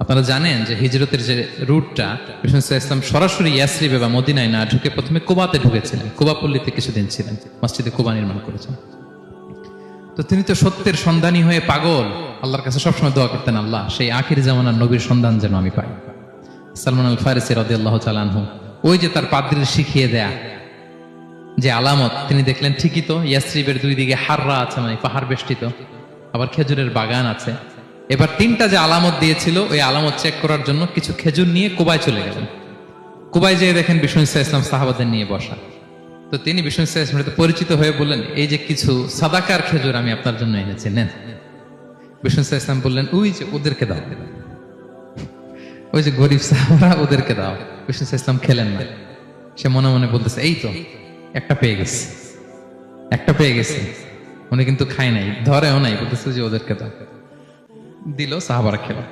আপনারা জানেন যে হিজরতের যে রুটটা, বিষ্ণু ইসলাম সরাসরি ইয়াসরিবে বা মদিনায় না ঢুকে প্রথমে কুবাতে ঢুকেছিলেন। কুবা পল্লীতে কিছুদিন ছিলেন, মসজিদে কুবা নির্মাণ করেছেন। তো তিনি তো সত্যের সন্ধানী হয়ে পাগল, আল্লাহর কাছে সবসময় দোয়া করতেন, আল্লাহ সেই আখির জামানার নবীর সন্ধান যেন আমি পাই। সালমান আল ফারিসি রাদিয়াল্লাহু তাআলা আনহু, ওই যে তার পাদ্রীর শিখিয়ে দেয়া যে আলামত, তিনি দেখলেন ঠিকই তো ইয়াসরিবের দুই দিকে হাররা আছে, মানে পাহাড় বেষ্টিত, আবার খেজুরের বাগান আছে। এবার তিনটা যে আলামত দিয়েছিল, ওই আলামত চেক করার জন্য কিছু খেজুর নিয়ে কুবায় চলে গেলেন। কুবায় যেয়ে দেখেন বিষ্ণু ইসলাম সাহাবাদের নিয়ে বসা। তো তিনি বিষ্ণু ইসলামের সাথে পরিচিত হয়ে বললেন, এই যে কিছু সাদাকার খেজুর আমি আপনার জন্য এনেছি, নেন। বিষ্ণু ইসলাম বললেন, ওই যে ওদেরকে দাও, ওই যে গরিব সাহাবারা, ওদেরকে দাও। বিষ্ণু ইসলাম খেলেন না, সে মনে মনে বলতেছে, এই তো একটা পেয়ে গেছে, একটা পেয়ে গেছে। উনি কিন্তু খায় নাই, ধরেও নাই, বলতেছে যে ওদেরকে দাও। দিল, সাহাবারা খেলো।